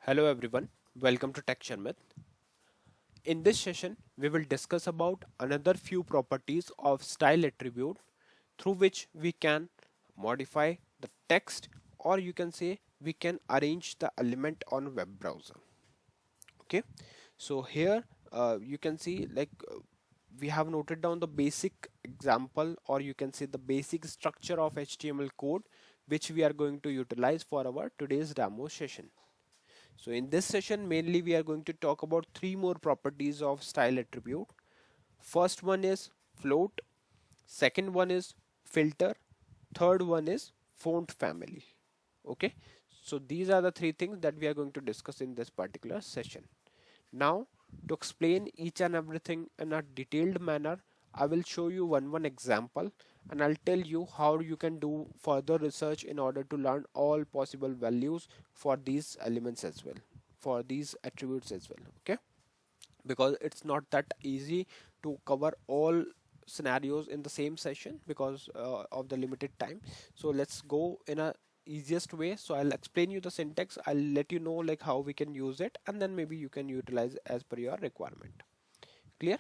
Hello everyone, welcome to Tech Sharmit. In this session, we will discuss about another few properties of style attribute through which we can modify the text, or you can say we can arrange the element on web browser. Okay, so here you can see we have noted down the basic example, or you can say the basic structure of HTML code which we are going to utilize for our today's demo session. So in this session, mainly we are going to talk about three more properties of style attribute. First one is float, second one is filter, third one is font family. Okay, so these are the three things that we are going to discuss in this particular session. Now, to explain each and everything in a detailed manner, I will show you one example, and I'll tell you how you can do further research in order to learn all possible values for these elements as well, for these attributes as well. Okay, because it's not that easy to cover all scenarios in the same session because of the limited time. So let's go in a easiest way. So I'll explain you the syntax, I'll let you know like how we can use it, and then maybe you can utilize as per your requirement. Clear?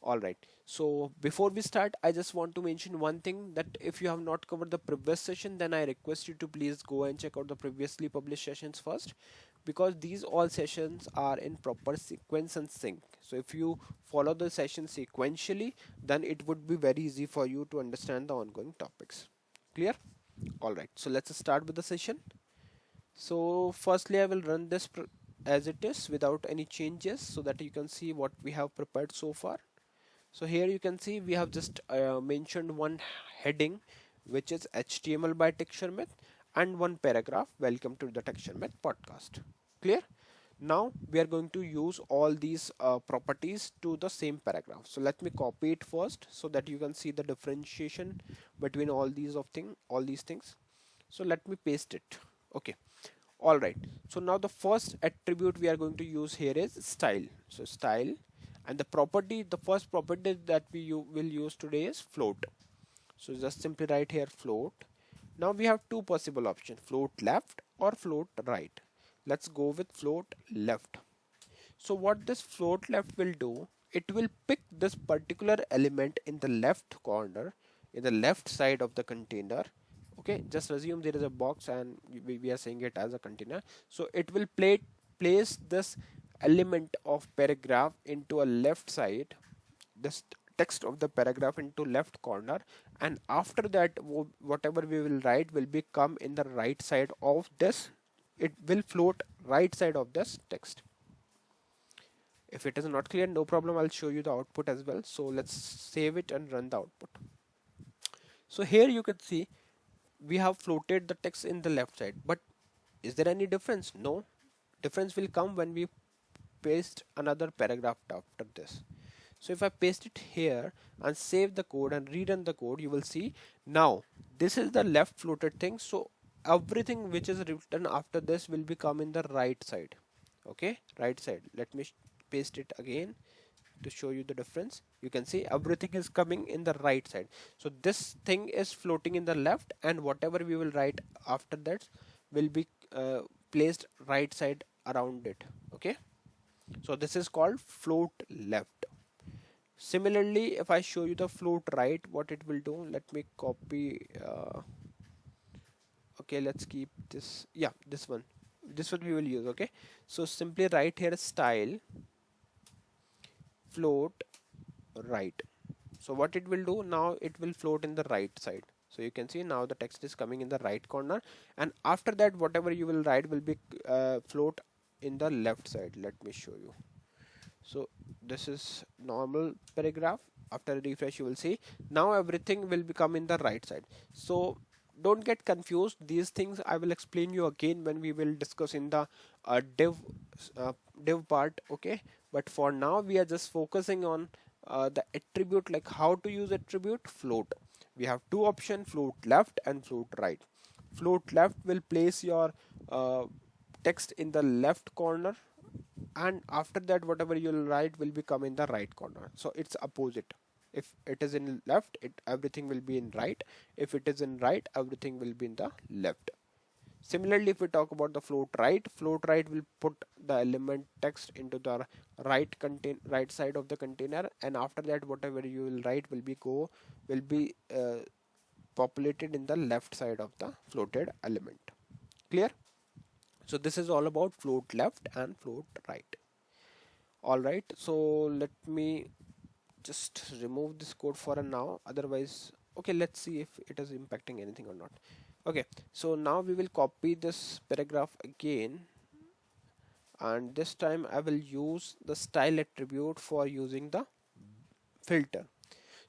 All right. So before we start, I just want to mention one thing, that if you have not covered the previous session, then I request you to please go and check out the previously published sessions first, because these all sessions are in proper sequence and sync. So if you follow the session sequentially, then it would be very easy for you to understand the ongoing topics. Clear? All right. So let's start with the session. So firstly, I will run this as it is without any changes so that you can see what we have prepared so far. So here you can see we have just mentioned one heading, which is HTML by Tech Sharmit, and one paragraph, welcome to the Tech Sharmit podcast. Clear? Now we are going to use all these properties to the same paragraph. So let me copy it first so that you can see the differentiation between all these things. So let me paste it. Okay. All right. So now the first attribute we are going to use here is style. So style, and the first property that will use today is float. So just simply write here float. Now we have two possible options, float left or float right. Let's go with float left. So what this float left will do, it will pick this particular element in the left corner, in the left side of the container. Okay, just assume there is a box and we are saying it as a container. So it will place this element of paragraph into a left side, this text of the paragraph into left corner, and after that whatever we will write will become in the right side of this. It will float right side of this text. If it is not clear, no problem, I'll show you the output as well. So let's save it and run the output. So here you can see we have floated the text in the left side, but is there any difference? No, difference will come when we paste another paragraph after this. So if I paste it here and save the code and rerun the code, you will see now this is the left floated thing. So everything which is written after this will become in the right side. Okay, right side. Let me paste it again to show you the difference. You can see everything is coming in the right side. So this thing is floating in the left, and whatever we will write after that will be placed right side around it. Okay, so this is called float left. Similarly, if I show you the float right, what it will do, let me copy. Okay, let's keep this. Yeah, this one we will use. Okay, so simply write here style float right. So what it will do now, it will float in the right side. So you can see now the text is coming in the right corner, and after that whatever you will write will be float in the left side. Let me show you. So this is normal paragraph. After refresh you will see now everything will become in the right side. So don't get confused, these things I will explain you again when we will discuss in the uh, div part. Okay, but for now we are just focusing on the attribute, like how to use attribute float. We have two options, float left and float right. Float left will place your text in the left corner, and after that whatever you'll write will become in the right corner. So it's opposite. If it is in left, everything will be in right. If it is in right, everything will be in the left. Similarly, if we talk about the float right will put the element text into the right side of the container, and after that whatever you will write will be populated in the left side of the floated element. Clear? So this is all about float left and float right. All right, so let me just remove this code for a now, otherwise okay, let's see if it is impacting anything or not. Okay, so now we will copy this paragraph again, and this time I will use the style attribute for using the filter.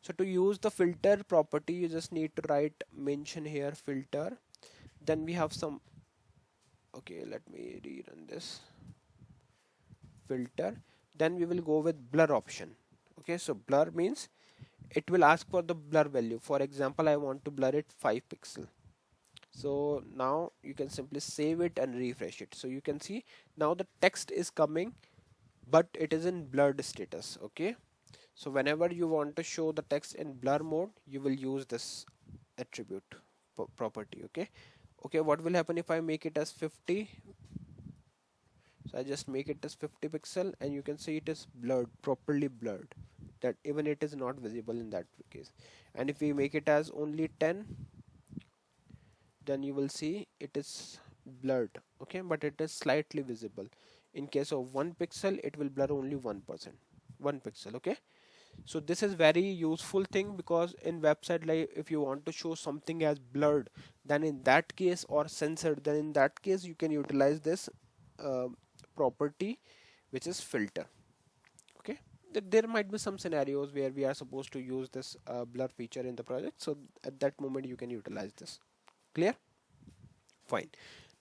So to use the filter property, you just need to write mention here filter, then we have some, okay, let me rerun this filter, then we will go with blur option. Okay, so blur means it will ask for the blur value. For example, I want to blur it 5 pixel. So now you can simply save it and refresh it. So you can see now the text is coming, but it is in blurred status. Okay, so whenever you want to show the text in blur mode, you will use this attribute property. Okay, okay, what will happen if I make it as 50? So I just make it as 50 pixel, and you can see it is blurred, properly blurred, that even it is not visible in that case. And if we make it as only 10, then you will see it is blurred, okay, but it is slightly visible. In case of 1 pixel, it will blur only 1%, 1 pixel. Okay, so this is very useful thing, because in website, like if you want to show something as blurred, then in that case, or censored, then in that case you can utilize this uh, property, which is filter. Okay, there might be some scenarios where we are supposed to use this blur feature in the project, so at that moment you can utilize this. Clear? Fine.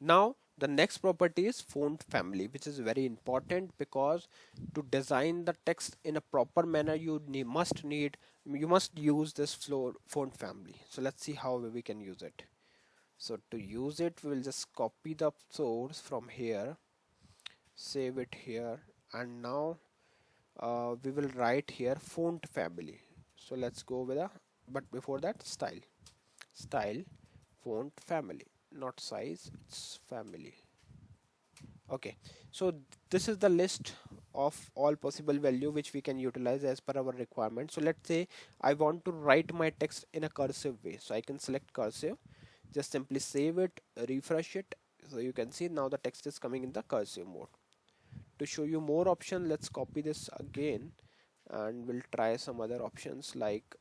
Now the next property is font family, which is very important, because to design the text in a proper manner, you must use this font family. So let's see how we can use it. So to use it, we will just copy the source from here, save it here, and now we will write here font family. So let's go with a, but before that, style font family, not size, it's family. Okay, so this is the list of all possible value which we can utilize as per our requirement. So let's say I want to write my text in a cursive way, so I can select cursive, just simply save it, refresh it. So you can see now the text is coming in the cursive mode. To show you more option, let's copy this again, and we'll try some other options, like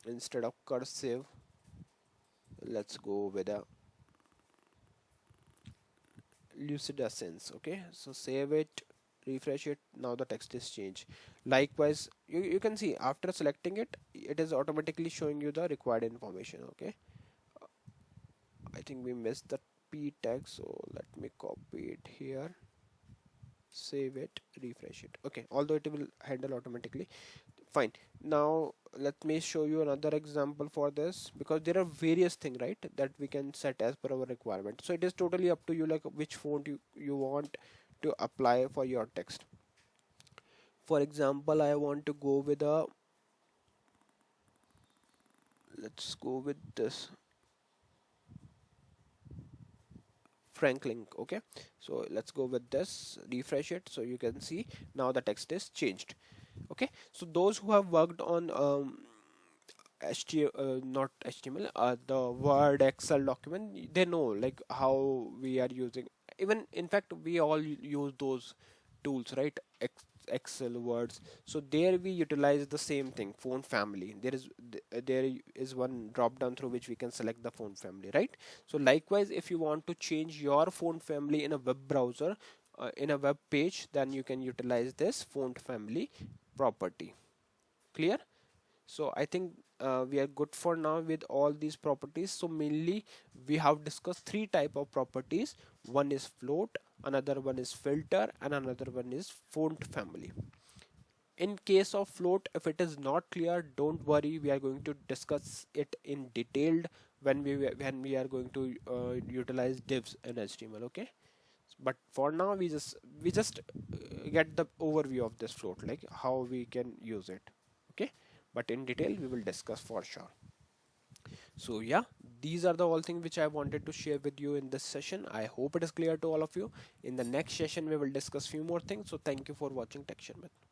instead of cursive, let's go with a lucidescence. Okay, so save it, refresh it, now the text is changed. Likewise, you can see after selecting it, it is automatically showing you the required information. Okay, I think we missed the p tag, so let me copy it here, save it, refresh it. Okay, although it will handle automatically. Fine, now let me show you another example for this, because there are various things, right, that we can set as per our requirement. So it is totally up to you, like which font you want to apply for your text. For example, I want to go with a, let's go with this Franklin. Okay, so let's go with this, refresh it, so you can see now the text is changed. Okay, so those who have worked on not HTML, the Word, Excel document, they know like how we are using. Even in fact, we all use those tools, right? Excel, Words. So there we utilize the same thing, font family. There is one drop down through which we can select the font family, right? So likewise, if you want to change your font family in a web browser, in a web page, then you can utilize this font family property. Clear? So I think we are good for now with all these properties. So mainly we have discussed three type of properties. One is float, another one is filter, and another one is font family. In case of float, if it is not clear, don't worry, we are going to discuss it in detailed when we are going to utilize divs in HTML. Okay, but for now we just get the overview of this float, like how we can use it. Okay, but in detail we will discuss for sure. So yeah, these are the all things which I wanted to share with you in this session. I hope it is clear to all of you. In the next session we will discuss few more things. So thank you for watching Tech Sharmit.